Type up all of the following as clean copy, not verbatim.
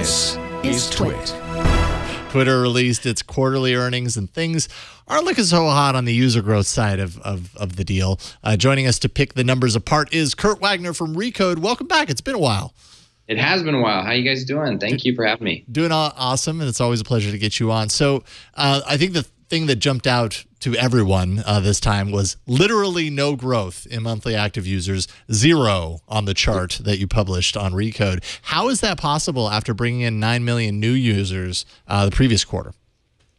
This is TWiT. Twitter released its quarterly earnings, and things aren't looking so hot on the user growth side of the deal. Joining us to pick the numbers apart is Kurt Wagner from Recode. Welcome back. It's been a while. It has been a while. How you guys doing? Thank you for having me. Doing awesome, and it's always a pleasure to get you on. So I think the thing that jumped out to everyone this time was literally no growth in monthly active users, 0 on the chart that you published on Recode. How is that possible after bringing in 9 million new users the previous quarter?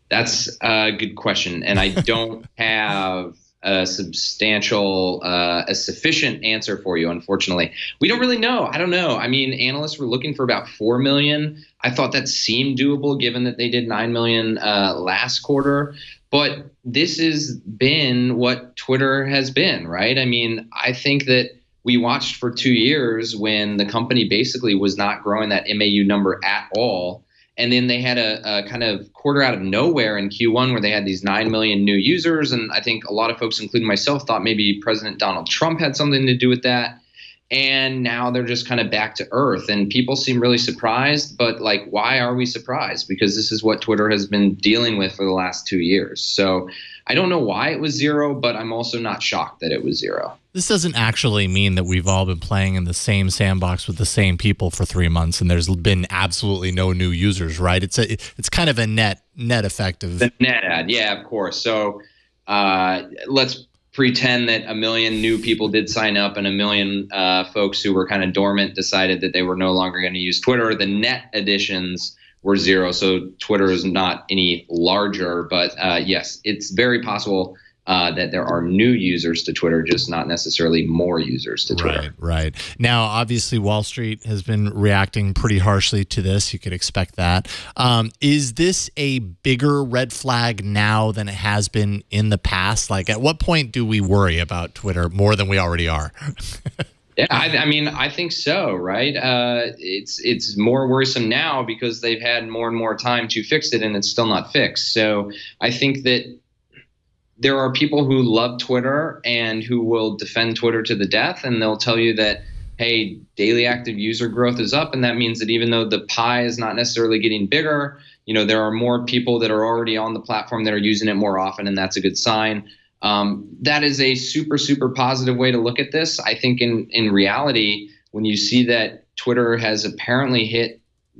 That's a good question, and I don't have a sufficient answer for you, unfortunately. We don't really know. I don't know. I mean, analysts were looking for about 4 million. I thought that seemed doable given that they did 9 million last quarter. But this has been what Twitter has been, right? I mean, I think that we watched for 2 years when the company basically was not growing that MAU number at all. And then they had a kind of quarter out of nowhere in Q1 where they had these 9 million new users. And I think a lot of folks, including myself, thought maybe President Donald Trump had something to do with that. And now they're just kind of back to earth. And people seem really surprised. But, like, why are we surprised? Because this is what Twitter has been dealing with for the last 2 years. So I don't know why it was 0, but I'm also not shocked that it was 0. This doesn't actually mean that we've all been playing in the same sandbox with the same people for 3 months and there's been absolutely no new users, right? It's kind of a net effect of... The net ad, yeah, of course. So let's pretend that 1 million new people did sign up and 1 million folks who were kind of dormant decided that they were no longer going to use Twitter. The net additions were 0, so Twitter is not any larger. But yes, it's very possible that there are new users to Twitter, just not necessarily more users to Twitter. Right. Now, obviously, Wall Street has been reacting pretty harshly to this. You could expect that. Is this a bigger red flag now than it has been in the past? Like, at what point do we worry about Twitter more than we already are? Yeah, I mean, I think so, right? It's more worrisome now because they've had more and more time to fix it, and it's still not fixed. So I think that there are people who love Twitter and who will defend Twitter to the death, and they'll tell you that, hey, daily active user growth is up, and that means that even though the pie is not necessarily getting bigger, you know, there are more people that are already on the platform that are using it more often, and that's a good sign. That is a super, super positive way to look at this. I think in reality, when you see that Twitter has apparently hit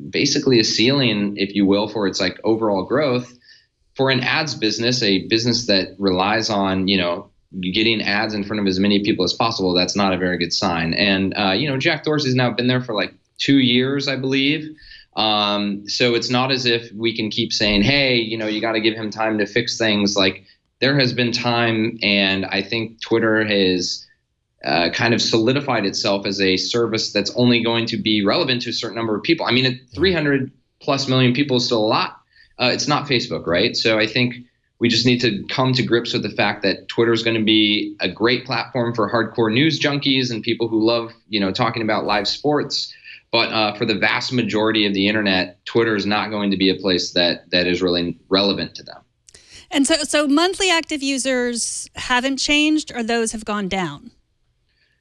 basically a ceiling, if you will, for its like overall growth, for an ads business, a business that relies on, you know, getting ads in front of as many people as possible, that's not a very good sign. And, you know, Jack Dorsey's now been there for like 2 years, I believe. So it's not as if we can keep saying, hey, you know, you got to give him time to fix things. Like, there has been time, and I think Twitter has kind of solidified itself as a service that's only going to be relevant to a certain number of people. I mean, at 300+ million people is still a lot. It's not Facebook, right? So I think we just need to come to grips with the fact that Twitter is going to be a great platform for hardcore news junkies and people who love, you know, talking about live sports. But for the vast majority of the internet, Twitter is not going to be a place that is really relevant to them. And so monthly active users haven't changed, or those have gone down?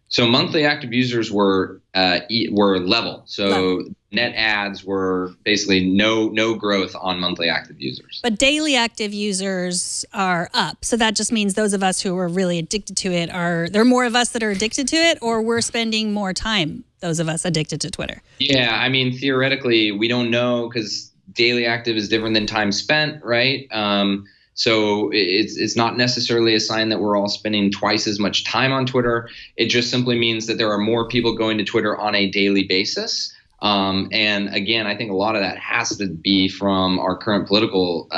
So monthly active users were level. So net ads were basically no growth on monthly active users. But daily active users are up. So that just means those of us who are really addicted to it there are more of us that are addicted to it, or we're spending more time, those of us addicted to Twitter? Yeah, I mean, theoretically, we don't know because daily active is different than time spent, right? So it's not necessarily a sign that we're all spending twice as much time on Twitter. It just simply means that there are more people going to Twitter on a daily basis. And again, I think a lot of that has to be from our current political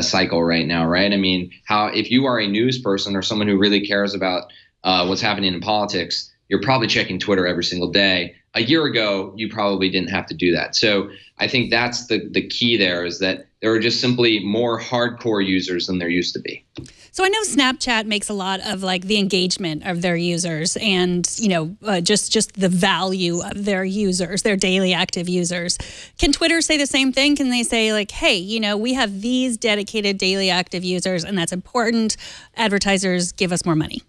cycle right now, right? I mean, if you are a news person or someone who really cares about what's happening in politics, you're probably checking Twitter every single day. A year ago, you probably didn't have to do that. So I think that's the key there, is that there are just simply more hardcore users than there used to be. So I know Snapchat makes a lot of like the engagement of their users and, you know, just the value of their users, their daily active users. Can Twitter say the same thing? Can they say like, hey, you know, we have these dedicated daily active users and that's important. Advertisers give us more money.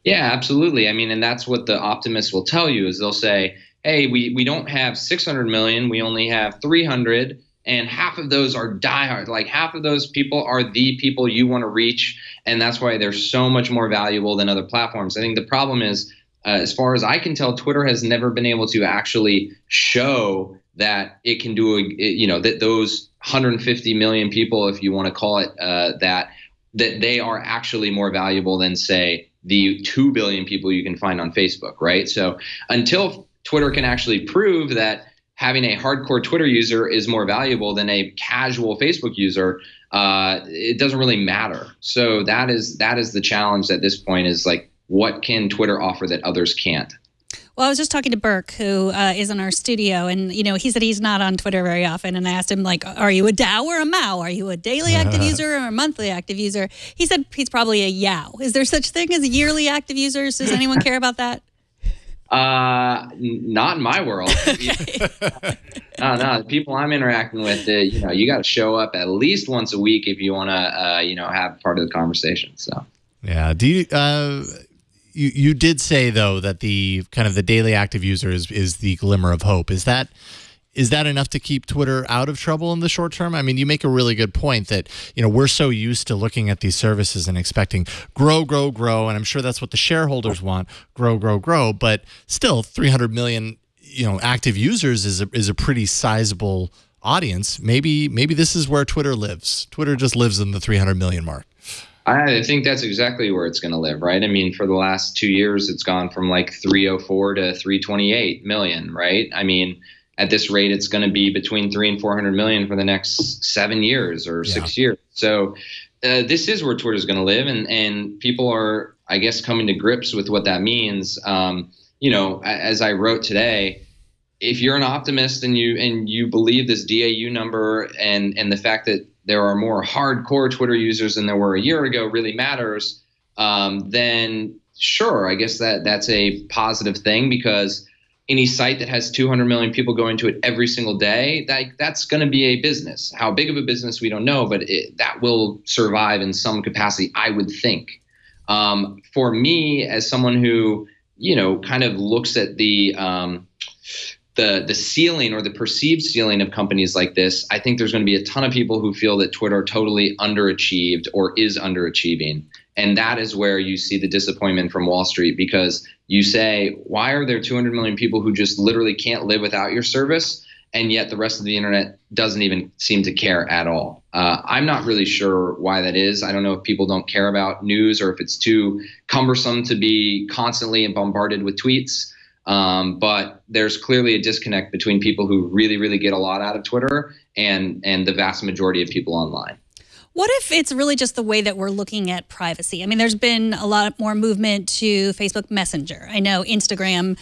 Yeah, absolutely. I mean, and that's what the optimists will tell you, is they'll say, hey, we don't have 600 million, we only have 300, and half of those are diehard. Like half of those people are the people you want to reach, and that's why they're so much more valuable than other platforms. I think the problem is, as far as I can tell, Twitter has never been able to actually show that it can do, that those 150 million people, if you want to call it that they are actually more valuable than, say, the 2 billion people you can find on Facebook, right? So until Twitter can actually prove that having a hardcore Twitter user is more valuable than a casual Facebook user, it doesn't really matter. So that is the challenge at this point, is like, what can Twitter offer that others can't? Well, I was just talking to Burke, who is in our studio, and he said he's not on Twitter very often. And I asked him, like, are you a DAO or a MAU? Are you a daily active user or a monthly active user? He said he's probably a YOW. Is there such thing as yearly active users? Does anyone care about that? Not in my world. No, the people I'm interacting with, you got to show up at least once a week if you want to, have part of the conversation. So, yeah. Do you? You did say, though, that the kind of the daily active user is the glimmer of hope. Is that enough to keep Twitter out of trouble in the short term? I mean, you make a really good point that, we're so used to looking at these services and expecting grow, grow, grow, and I'm sure that's what the shareholders want, grow, grow, grow, but still 300 million, active users is a pretty sizable audience. Maybe this is where Twitter lives. Twitter just lives in the 300 million mark. I think that's exactly where it's going to live, right? I mean, for the last 2 years, it's gone from like 304 to 328 million, right? I mean, at this rate, it's going to be between 300 and 400 million for the next 7 years or 6 years. So this is where Twitter is going to live, and people are, I guess, coming to grips with what that means. As I wrote today, if you're an optimist and you believe this DAU number and the fact that there are more hardcore Twitter users than there were a year ago really matters, then sure, I guess that's a positive thing, because any site that has 200 million people going to it every single day, that's going to be a business. How big of a business, we don't know, but that will survive in some capacity, I would think. For me, as someone who, kind of looks at the ceiling or the perceived ceiling of companies like this, I think there's going to be a ton of people who feel that Twitter totally underachieved or is underachieving. And that is where you see the disappointment from Wall Street, because you say, why are there 200 million people who just literally can't live without your service? And yet the rest of the internet doesn't even seem to care at all. I'm not really sure why that is. I don't know if people don't care about news or if it's too cumbersome to be constantly bombarded with tweets. But there's clearly a disconnect between people who really, really get a lot out of Twitter and the vast majority of people online. What if it's really just the way that we're looking at privacy? I mean, there's been a lot more movement to Facebook Messenger. I know Instagram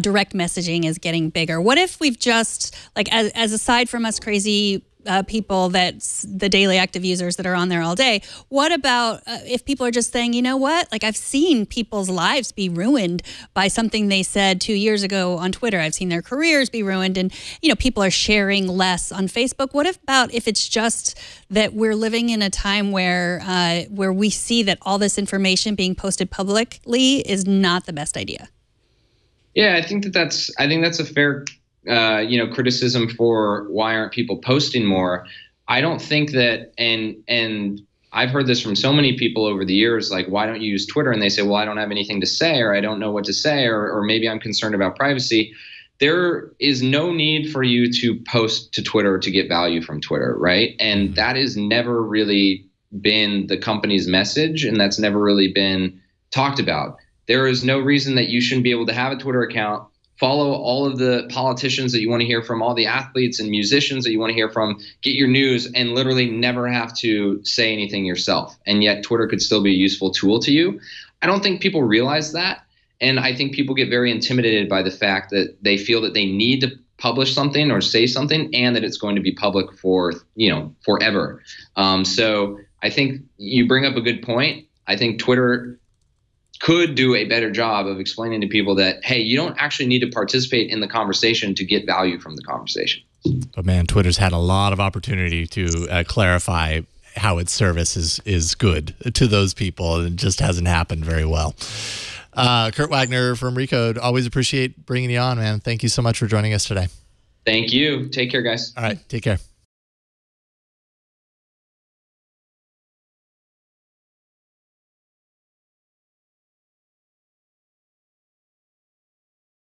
direct messaging is getting bigger. What if we've just, like, as aside from us crazy people, that's the daily active users that are on there all day, what about if people are just saying, you know what, like, I've seen people's lives be ruined by something they said 2 years ago on Twitter. I've seen their careers be ruined, and people are sharing less on Facebook. What about if it's just that we're living in a time where we see that all this information being posted publicly is not the best idea? Yeah, I think that's a fair criticism for why aren't people posting more. I don't think that, and I've heard this from so many people over the years, like, why don't you use Twitter? And they say, well, I don't have anything to say, or I don't know what to say, or maybe I'm concerned about privacy. There is no need for you to post to Twitter to get value from Twitter, right? And that has never really been the company's message, and that's never really been talked about. There is no reason that you shouldn't be able to have a Twitter account, follow all of the politicians that you want to hear from, all the athletes and musicians that you want to hear from, get your news, and literally never have to say anything yourself. And yet Twitter could still be a useful tool to you. I don't think people realize that. And I think people get very intimidated by the fact that they feel that they need to publish something or say something, and that it's going to be public for, forever. So I think you bring up a good point. I think Twitter could do a better job of explaining to people that, hey, you don't actually need to participate in the conversation to get value from the conversation. But man, Twitter's had a lot of opportunity to clarify how its service is good to those people, and it just hasn't happened very well. Kurt Wagner from Recode, always appreciate bringing you on, man. Thank you so much for joining us today. Thank you. Take care, guys. All right. Take care.